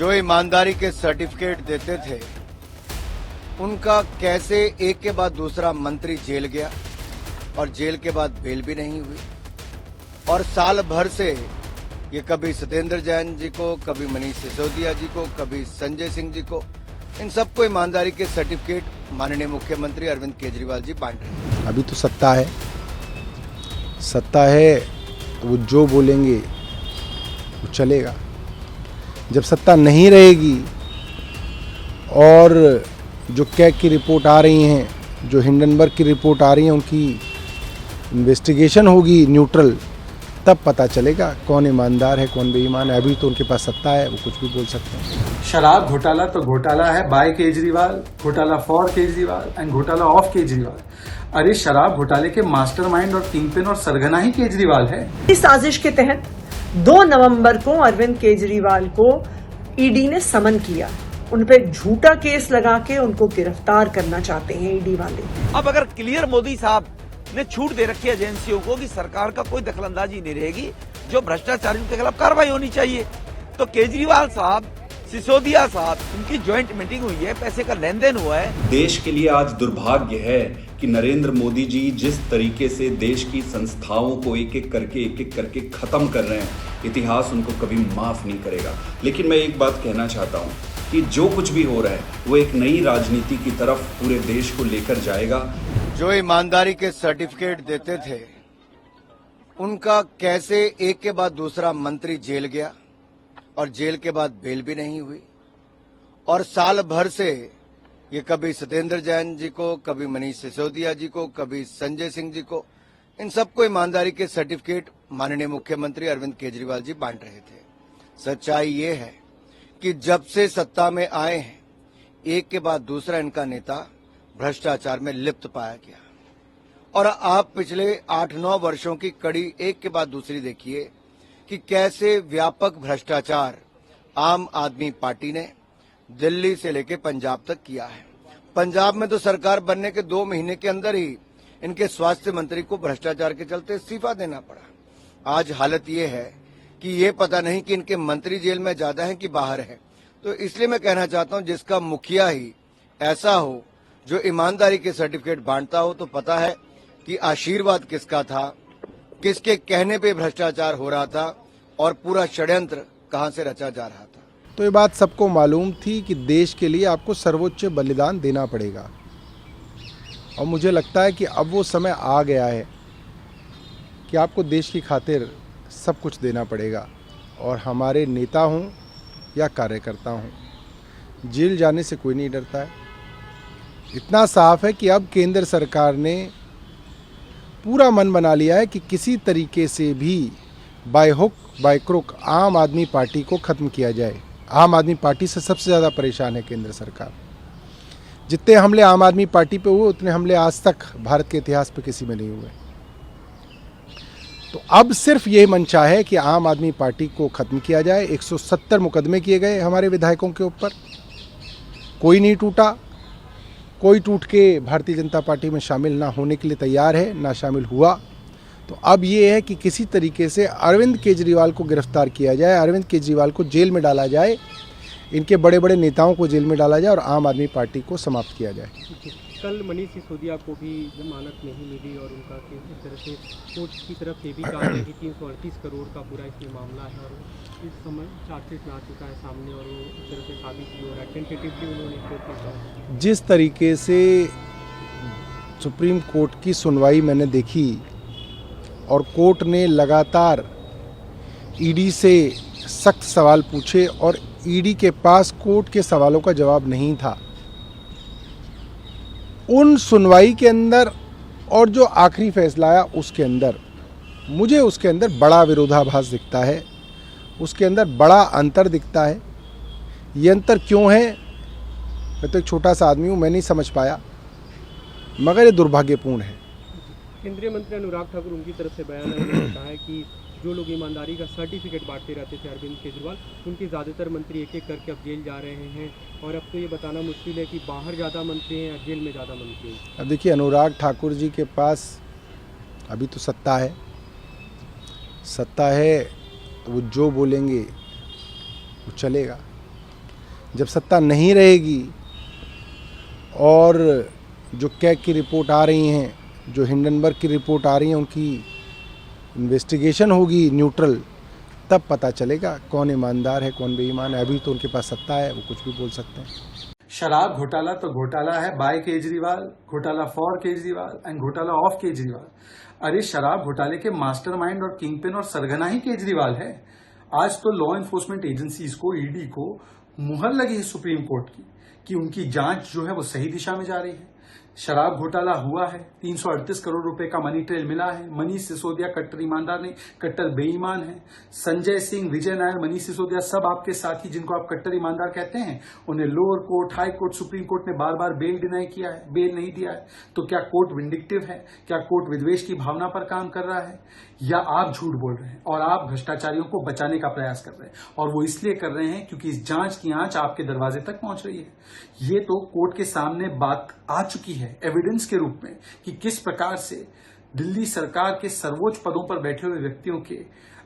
जो ईमानदारी के सर्टिफिकेट देते थे उनका कैसे एक के बाद दूसरा मंत्री जेल गया और जेल के बाद बेल भी नहीं हुई, और साल भर से ये कभी सत्येंद्र जैन जी को, कभी मनीष सिसोदिया जी को, कभी संजय सिंह जी को, इन सबको ईमानदारी के सर्टिफिकेट माननीय मुख्यमंत्री अरविंद केजरीवाल जी बांट रहे हैं। अभी तो सत्ता है तो वो जो बोलेंगे वो चलेगा। जब सत्ता नहीं रहेगी और जो कैग की रिपोर्ट आ रही हैं, जो हिंडनबर्ग की रिपोर्ट आ रही है, उनकी इन्वेस्टिगेशन होगी न्यूट्रल, तब पता चलेगा कौन ईमानदार है कौन बेईमान है। अभी तो उनके पास सत्ता है, वो कुछ भी बोल सकते हैं। शराब घोटाला तो घोटाला है बाय केजरीवाल, घोटाला फॉर केजरीवाल एंड घोटाला ऑफ केजरीवाल। अरे शराब घोटाले के मास्टरमाइंड और किंगपिन और सरगना ही केजरीवाल है। इस साजिश के तहत 2 नवंबर को अरविंद केजरीवाल को ईडी ने समन किया। उन पे झूठा केस लगा के उनको गिरफ्तार करना चाहते हैं ईडी वाले। अब अगर क्लियर मोदी साहब ने छूट दे रखी है एजेंसियों को कि सरकार का कोई दखलंदाजी नहीं रहेगी, जो भ्रष्टाचारियों के खिलाफ कार्रवाई होनी चाहिए, तो केजरीवाल साहब, सिसोदिया साहब, उनकी ज्वाइंट मीटिंग हुई है, पैसे का लेन देन हुआ है। देश के लिए आज दुर्भाग्य है कि नरेंद्र मोदी जी जिस तरीके से देश की संस्थाओं को एक एक करके खत्म कर रहे हैं, इतिहास उनको कभी माफ नहीं करेगा। लेकिन मैं एक बात कहना चाहता हूं कि जो कुछ भी हो रहा है वो एक नई राजनीति की तरफ पूरे देश को लेकर जाएगा। जो ईमानदारी के सर्टिफिकेट देते थे उनका कैसे एक के बाद दूसरा मंत्री जेल गया और जेल के बाद बेल भी नहीं हुई, और साल भर से ये कभी सत्येंद्र जैन जी को, कभी मनीष सिसोदिया जी को, कभी संजय सिंह जी को, इन सबको ईमानदारी के सर्टिफिकेट माननीय मुख्यमंत्री अरविंद केजरीवाल जी बांट रहे थे। सच्चाई ये है कि जब से सत्ता में आए हैं, एक के बाद दूसरा इनका नेता भ्रष्टाचार में लिप्त पाया गया, और आप पिछले 8-9 वर्षों की कड़ी एक के बाद दूसरी देखिए कि कैसे व्यापक भ्रष्टाचार आम आदमी पार्टी ने दिल्ली से लेकर पंजाब तक किया है। पंजाब में तो सरकार बनने के 2 महीने के अंदर ही इनके स्वास्थ्य मंत्री को भ्रष्टाचार के चलते इस्तीफा देना पड़ा। आज हालत ये है कि ये पता नहीं कि इनके मंत्री जेल में ज्यादा हैं कि बाहर हैं। तो इसलिए मैं कहना चाहता हूं, जिसका मुखिया ही ऐसा हो जो ईमानदारी के सर्टिफिकेट बांटता हो, तो पता है कि आशीर्वाद किसका था, किसके कहने पे भ्रष्टाचार हो रहा था और पूरा षड्यंत्र कहां से रचा जा रहा था। तो ये बात सबको मालूम थी कि देश के लिए आपको सर्वोच्च बलिदान देना पड़ेगा, और मुझे लगता है कि अब वो समय आ गया है कि आपको देश की खातिर सब कुछ देना पड़ेगा। और हमारे नेता हों या कार्यकर्ता हों, जेल जाने से कोई नहीं डरता है। इतना साफ है कि अब केंद्र सरकार ने पूरा मन बना लिया है कि किसी तरीके से भी बाय हुक बाय क्रुक आम आदमी पार्टी को ख़त्म किया जाए। आम आदमी पार्टी से सबसे ज़्यादा परेशान है केंद्र सरकार। जितने हमले आम आदमी पार्टी पे हुए उतने हमले आज तक भारत के इतिहास पे किसी में नहीं हुए। तो अब सिर्फ ये मंशा है कि आम आदमी पार्टी को ख़त्म किया जाए। 170 मुकदमे किए गए हमारे विधायकों के ऊपर, कोई नहीं टूटा, कोई टूट के भारतीय जनता पार्टी में शामिल ना होने के लिए तैयार है, ना शामिल हुआ। तो अब ये है कि किसी तरीके से अरविंद केजरीवाल को गिरफ्तार किया जाए, अरविंद केजरीवाल को जेल में डाला जाए, इनके बड़े बड़े नेताओं को जेल में डाला जाए और आम आदमी पार्टी को समाप्त किया जाए। कल मनीष सिसोदिया को भी जमानत नहीं मिली और उनका इस तरह से कोर्ट की तरफ से भी कहा है कि 338 करोड़ का पूरा इसमें मामला है, और इस समय चार्जशीट में आ चुका है सामने, और वो इस तरह से साबित भी हो रहा है। टेंटेटिवली उन्होंने कोर्ट में कहा। जिस तरीके से सुप्रीम कोर्ट की सुनवाई मैंने देखी और कोर्ट ने लगातार ईडी से सख्त सवाल पूछे और ईडी के पास कोर्ट के सवालों का जवाब नहीं था, उन सुनवाई के अंदर और जो आखिरी फैसला आया उसके अंदर मुझे उसके अंदर बड़ा विरोधाभास दिखता है, उसके अंदर बड़ा अंतर दिखता है। ये अंतर क्यों है, मैं तो एक छोटा सा आदमी हूँ, मैं नहीं समझ पाया, मगर ये दुर्भाग्यपूर्ण है। केंद्रीय मंत्री अनुराग ठाकुर उनकी तरफ से बयान है, उन्होंने कहा है कि जो लोग ईमानदारी का सर्टिफिकेट बांटते रहते थे अरविंद केजरीवाल, उनके ज़्यादातर मंत्री एक एक करके अब जेल जा रहे हैं, और अब तो ये बताना मुश्किल है कि बाहर ज़्यादा मंत्री हैं या जेल में ज़्यादा मंत्री हैं। अब देखिए, अनुराग ठाकुर जी के पास अभी तो सत्ता है तो वो जो बोलेंगे वो चलेगा। जब सत्ता नहीं रहेगी और जो कैग की रिपोर्ट आ रही हैं, जो हिंडनबर्ग की रिपोर्ट आ रही हैं, उनकी इन्वेस्टिगेशन होगी न्यूट्रल, तब पता चलेगा कौन ईमानदार है कौन बेईमान है। अभी तो उनके पास सत्ता है, वो कुछ भी बोल सकते हैं। शराब घोटाला तो घोटाला है बाय केजरीवाल, घोटाला फॉर केजरीवाल एंड घोटाला ऑफ केजरीवाल। अरे शराब घोटाले के मास्टरमाइंड और किंगपिन और सरगना ही केजरीवाल है। आज तो लॉ एनफोर्समेंट एजेंसीज को, ईडी को मुहर लगी है सुप्रीम कोर्ट की कि उनकी जांच जो है वो सही दिशा में जा रही है। शराब घोटाला हुआ है, 338 करोड़ रुपए का मनी ट्रेल मिला है। मनीष सिसोदिया कट्टर ईमानदार नहीं, कट्टर बेईमान है। संजय सिंह, विजय नायर, मनीष सिसोदिया सब आपके साथी जिनको आप कट्टर ईमानदार कहते हैं, उन्हें lower court, high court, supreme court ने बार बार बेल डिनाई किया है, बेल नहीं दिया है। तो क्या कोर्ट विंडिक्टिव है? क्या कोर्ट विद्वेष की भावना पर काम कर रहा है, या आप झूठ बोल रहे हैं और आप भ्रष्टाचारियों को बचाने का प्रयास कर रहे हैं? और वो इसलिए कर रहे हैं क्योंकि इस जांच की आंच आपके दरवाजे तक पहुंच रही है। ये तो कोर्ट के सामने बात आ चुकी है एविडेंस के रूप में कि किस प्रकार से दिल्ली सरकार के सर्वोच्च पदों पर बैठे हुए व्यक्तियों के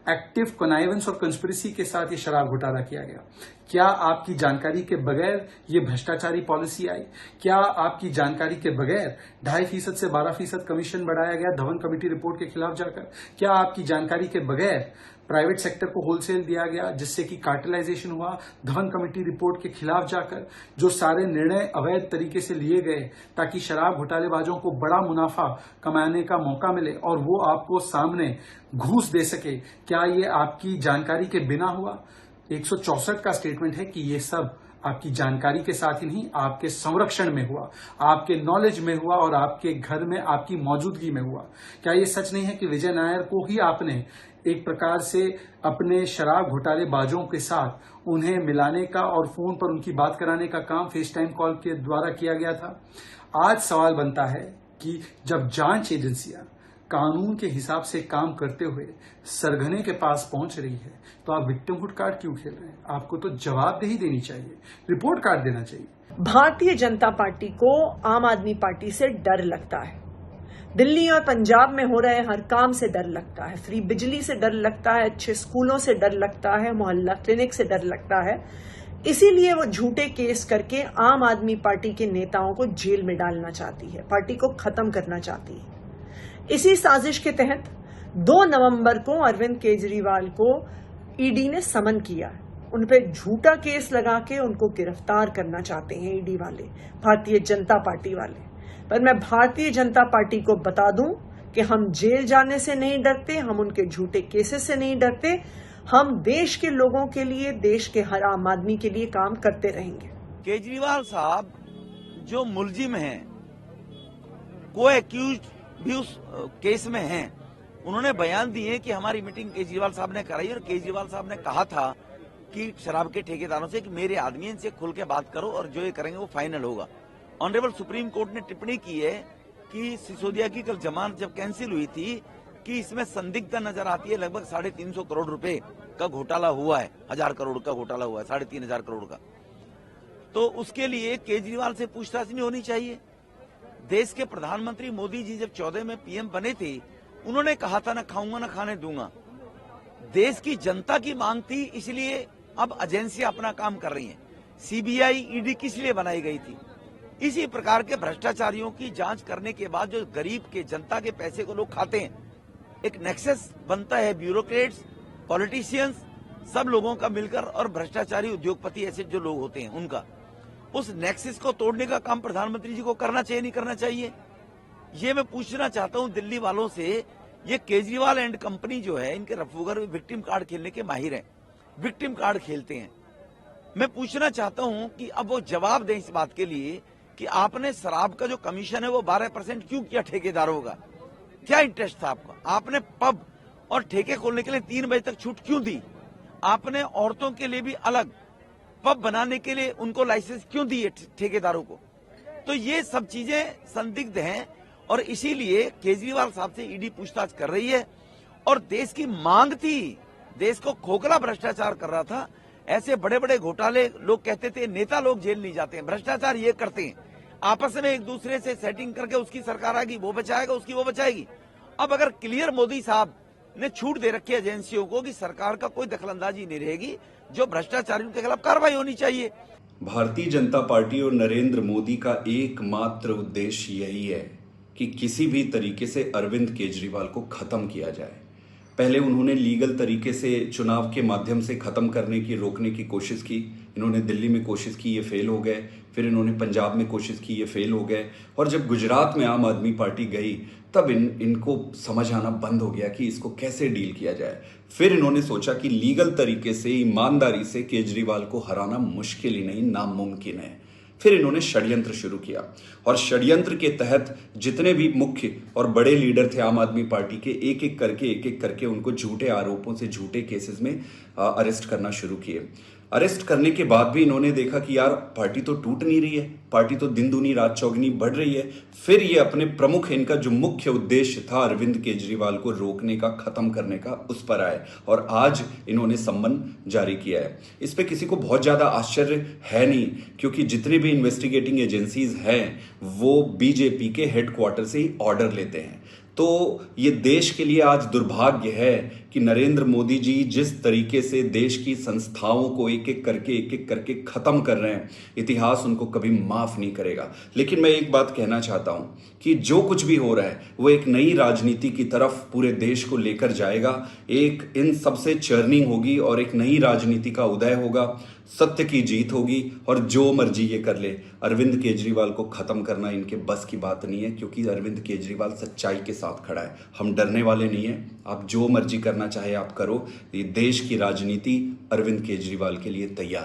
एक्टिव कनाइवेंस और कंस्पिरेसी के साथ ये शराब घोटाला किया गया। क्या आपकी जानकारी के बगैर ये भ्रष्टाचारी पॉलिसी आई? क्या आपकी जानकारी के बगैर 2.5% से 12% कमीशन बढ़ाया गया धवन कमेटी रिपोर्ट के खिलाफ जाकर? क्या आपकी जानकारी के बगैर प्राइवेट सेक्टर को होलसेल दिया गया जिससे कि कार्टेलाइजेशन हुआ धवन कमेटी रिपोर्ट के खिलाफ जाकर? जो सारे निर्णय अवैध तरीके से लिए गए ताकि शराब घोटालेबाजों को बड़ा मुनाफा कमाने का मौका मिले और वो आपको सामने घूस दे सके, क्या ये आपकी जानकारी के बिना हुआ? 164 का स्टेटमेंट है कि ये सब आपकी जानकारी के साथ ही नहीं, आपके संरक्षण में हुआ, आपके नॉलेज में हुआ और आपके घर में आपकी मौजूदगी में हुआ। क्या ये सच नहीं है कि विजय नायर को ही आपने एक प्रकार से अपने शराब घोटालेबाजों के साथ उन्हें मिलाने का और फोन पर उनकी बात कराने का काम फेस टाइम कॉल के द्वारा किया गया था? आज सवाल बनता है कि जब जांच एजेंसियां कानून के हिसाब से काम करते हुए सरगने के पास पहुंच रही है तो आप विक्टिमहुड कार्ड क्यों खेल रहे हैं? आपको तो जवाबदेही देनी चाहिए, रिपोर्ट कार्ड देना चाहिए। भारतीय जनता पार्टी को आम आदमी पार्टी से डर लगता है। दिल्ली और पंजाब में हो रहे हर काम से डर लगता है, फ्री बिजली से डर लगता है, अच्छे स्कूलों से डर लगता है, मोहल्ला क्लिनिक से डर लगता है। इसीलिए वो झूठे केस करके आम आदमी पार्टी के नेताओं को जेल में डालना चाहती है, पार्टी को खत्म करना चाहती है। इसी साजिश के तहत 2 नवंबर को अरविंद केजरीवाल को ईडी ने समन किया। उन पे झूठा केस लगा के उनको गिरफ्तार करना चाहते हैं ईडी वाले, भारतीय जनता पार्टी वाले। पर मैं भारतीय जनता पार्टी को बता दूं कि हम जेल जाने से नहीं डरते, हम उनके झूठे केसेस से नहीं डरते। हम देश के लोगों के लिए, देश के हर आम आदमी के लिए काम करते रहेंगे। केजरीवाल साहब जो मुलजिम हैं, को एक्यूज भी उस केस में हैं, उन्होंने बयान दिए कि हमारी मीटिंग केजरीवाल साहब ने कराई और केजरीवाल साहब ने कहा था कि शराब के ठेकेदारों से कि मेरे आदमी इनसे खुल के बात करो और जो ये करेंगे वो फाइनल होगा। ऑनरेबल सुप्रीम कोर्ट ने टिप्पणी की है कि सिसोदिया की कल जमानत जब कैंसिल हुई थी कि इसमें संदिग्धता नजर आती है, लगभग 350 करोड़ रुपए का घोटाला हुआ है, 1000 करोड़ का घोटाला हुआ है, 3500 करोड़ का। तो उसके लिए केजरीवाल से पूछताछ नहीं होनी चाहिए। देश के प्रधानमंत्री मोदी जी जब 14 में पीएम बने थे, उन्होंने कहा था ना खाऊंगा ना खाने दूंगा। देश की जनता की मांग थी, इसलिए अब एजेंसियां अपना काम कर रही हैं। सीबीआई, ईडी किस लिए बनाई गई थी? इसी प्रकार के भ्रष्टाचारियों की जांच करने के बाद जो गरीब के, जनता के पैसे को लोग खाते हैं, एक नेक्सस बनता है ब्यूरोक्रेट्स, पॉलिटिशियंस, सब लोगों का मिलकर और भ्रष्टाचारी उद्योगपति ऐसे जो लोग होते हैं उनका, उस नेक्सस को तोड़ने का काम प्रधानमंत्री जी को करना चाहिए, नहीं करना चाहिए? ये मैं पूछना चाहता हूं दिल्ली वालों से। ये केजरीवाल एंड कंपनी जो है, इनके रफूगर विक्टिम कार्ड खेलने के माहिर हैं, विक्टिम कार्ड खेलते हैं। मैं पूछना चाहता हूं कि अब वो जवाब दें इस बात के लिए कि आपने शराब का जो कमीशन है वो 12% क्यों किया ठेकेदारों का? क्या इंटरेस्ट था आपका? आपने पब और ठेके खोलने के लिए 3 बजे तक छूट क्यों दी? आपने औरतों के लिए भी अलग पब बनाने के लिए उनको लाइसेंस क्यों दिए ठेकेदारों को? तो ये सब चीजें संदिग्ध हैं और इसीलिए केजरीवाल साहब से ईडी पूछताछ कर रही है। और देश की मांग थी, देश को खोखला भ्रष्टाचार कर रहा था। ऐसे बड़े बड़े घोटाले लोग कहते थे नेता लोग जेल नहीं जाते हैं, भ्रष्टाचार ये करते हैं, आपस में एक दूसरे से सेटिंग करके उसकी सरकार आएगी, वो बचाएगा, उसकी वो बचाएगी। अब अगर क्लियर मोदी साहब ने छूट दे रखी है एजेंसियों को कि सरकार का कोई दखलंदाजी नहीं रहेगी, जो भ्रष्टाचारियों के खिलाफ कार्रवाई होनी चाहिए। भारतीय जनता पार्टी और नरेंद्र मोदी का एकमात्र उद्देश्य यही है कि किसी भी तरीके से अरविंद केजरीवाल को खत्म किया जाए। पहले उन्होंने लीगल तरीके से चुनाव के माध्यम से खत्म करने की, रोकने की कोशिश की। इन्होंने दिल्ली में कोशिश की, ये फेल हो गए। फिर इन्होंने पंजाब में कोशिश की, ये फेल हो गए। और जब गुजरात में आम आदमी पार्टी गई तब इनको समझ आना बंद हो गया कि इसको कैसे डील किया जाए। फिर इन्होंने सोचा कि लीगल तरीके से, ईमानदारी से केजरीवाल को हराना मुश्किल ही नहीं, नामुमकिन है। फिर इन्होंने षड्यंत्र शुरू किया और षड्यंत्र के तहत जितने भी मुख्य और बड़े लीडर थे आम आदमी पार्टी के, एक एक करके उनको झूठे आरोपों से, झूठे केसेस में अरेस्ट करना शुरू किए। अरेस्ट करने के बाद भी इन्होंने देखा कि यार पार्टी तो टूट नहीं रही है, पार्टी तो दिन दूनी रात चौगनी बढ़ रही है। फिर ये अपने प्रमुख, इनका जो मुख्य उद्देश्य था अरविंद केजरीवाल को रोकने का, खत्म करने का, उस पर आए और आज इन्होंने सम्मन जारी किया है। इस पे किसी को बहुत ज्यादा आश्चर्य है नहीं, क्योंकि जितनी भी इन्वेस्टिगेटिंग एजेंसीज हैं वो बीजेपी के हेडक्वार्टर से ही ऑर्डर लेते हैं। तो ये देश के लिए आज दुर्भाग्य है कि नरेंद्र मोदी जी जिस तरीके से देश की संस्थाओं को एक एक करके खत्म कर रहे हैं, इतिहास उनको कभी माफ नहीं करेगा। लेकिन मैं एक बात कहना चाहता हूं कि जो कुछ भी हो रहा है वो एक नई राजनीति की तरफ पूरे देश को लेकर जाएगा। एक इन सबसे चर्निंग होगी और एक नई राजनीति का उदय होगा, सत्य की जीत होगी। और जो मर्जी ये कर ले, अरविंद केजरीवाल को खत्म करना इनके बस की बात नहीं है, क्योंकि अरविंद केजरीवाल सच्चाई के साथ खड़ा है। हम डरने वाले नहीं है। आप जो मर्जी करना चाहे आप करो। ये देश की राजनीति अरविंद केजरीवाल के लिए तैयार है।